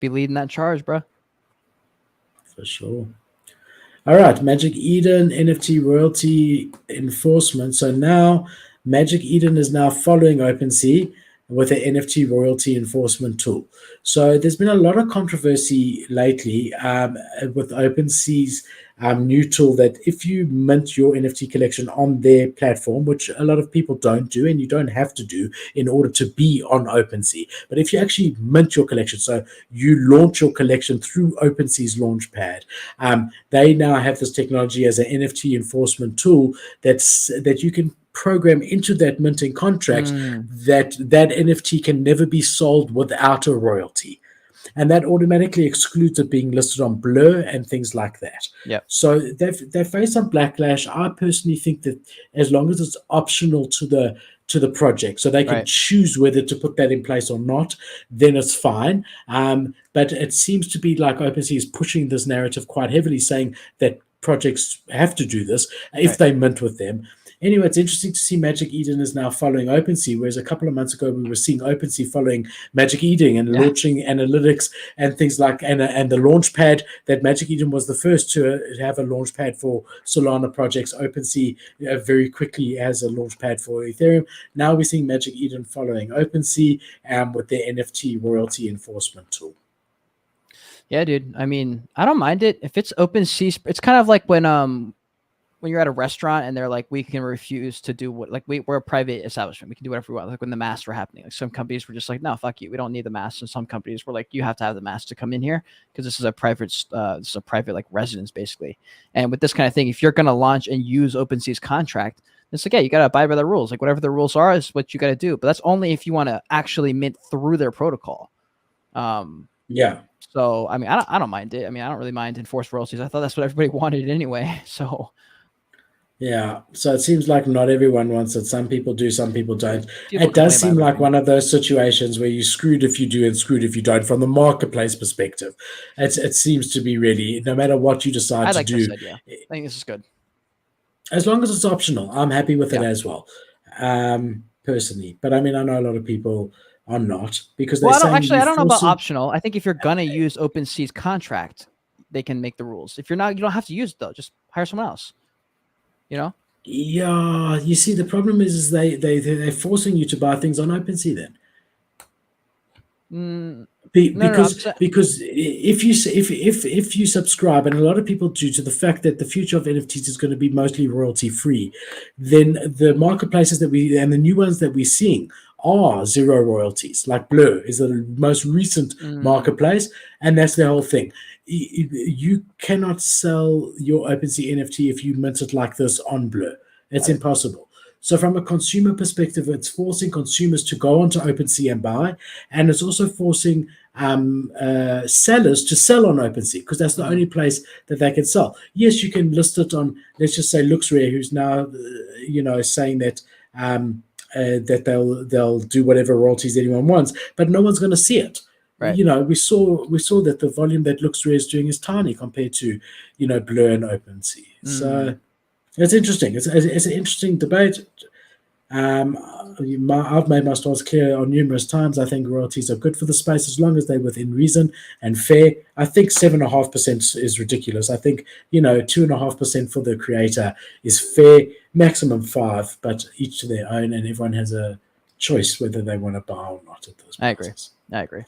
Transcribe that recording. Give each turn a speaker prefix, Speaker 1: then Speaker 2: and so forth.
Speaker 1: be leading that charge, bro.
Speaker 2: For sure. All right, Magic Eden NFT royalty enforcement. So now Magic Eden is now following OpenSea with an NFT royalty enforcement tool. So there's been a lot of controversy lately with OpenSea's new tool that if you mint your NFT collection on their platform, which a lot of people don't do, and you don't have to do in order to be on OpenSea, but if you actually mint your collection, so you launch your collection through OpenSea's Launchpad, they now have this technology as an NFT enforcement tool that you can program into that minting contract that NFT can never be sold without a royalty. And that automatically excludes it being listed on Blur and things like that.
Speaker 1: Yep.
Speaker 2: So they've faced some backlash. I personally think that as long as it's optional to the project, so they can choose whether to put that in place or not, then it's fine. But it seems to be like OpenSea is pushing this narrative quite heavily, saying that projects have to do this if they mint with them. Anyway, it's interesting to see Magic Eden is now following OpenSea, whereas a couple of months ago we were seeing OpenSea following Magic Eden and launching analytics and things like and the launchpad that Magic Eden was the first to have a launchpad for Solana projects. OpenSea very quickly has a launchpad for Ethereum. Now we're seeing Magic Eden following OpenSea with their NFT royalty enforcement tool.
Speaker 1: Yeah, dude. I mean, I don't mind it if it's OpenSea. It's kind of like when you're at a restaurant and they're like, we can refuse to do what, like we're a private establishment. We can do whatever we want. Like when the masks were happening, like some companies were just like, no, fuck you. We don't need the masks. And some companies were like, you have to have the mask to come in here because this is a private like residence basically. And with this kind of thing, if you're going to launch and use OpenSea's contract, it's like, yeah, you got to abide by the rules. Like whatever the rules are is what you got to do. But that's only if you want to actually mint through their protocol.
Speaker 2: Yeah.
Speaker 1: So, I mean, I don't mind it. I mean, I don't really mind enforced royalties. I thought that's what everybody wanted anyway. So,
Speaker 2: yeah, so it seems like not everyone wants it. Some people do, some people don't. It does seem like one of those situations where you're screwed if you do and screwed if you don't from the marketplace perspective. It seems to be really, no matter what you decide to do.
Speaker 1: I think this is good.
Speaker 2: As long as it's optional, I'm happy with it as well, personally. But I mean, I know a lot of people are not because
Speaker 1: I don't know about optional. I think if you're going to use OpenSea's contract, they can make the rules. If you're not, you don't have to use it though. Just hire someone else. You know?
Speaker 2: Yeah, you see, the problem is they're forcing you to buy things on OpenSea then. Because if you subscribe, and a lot of people do, to the fact that the future of NFTs is going to be mostly royalty free, then the marketplaces and the new ones that we're seeing are zero royalties. Like Blur is the most recent marketplace, and that's the whole thing. You cannot sell your OpenSea NFT if you mint it like this on Blur. It's impossible. So from a consumer perspective, it's forcing consumers to go onto OpenSea and buy, and it's also forcing sellers to sell on OpenSea because that's the only place that they can sell. Yes, you can list it on, let's just say LooksRare, who's now saying that that they'll do whatever royalties anyone wants, but no one's going to see it. Right. We saw that the volume that LooksRare is doing is tiny compared to Blur and OpenSea. So it's interesting. It's an interesting debate. I've made my stance clear on numerous times. I think royalties are good for the space as long as they're within reason and fair. I think 7.5% is ridiculous. I think 2.5% for the creator is fair. Maximum 5%, but each to their own, and everyone has a choice whether they want to buy or not at those prices.
Speaker 1: I agree.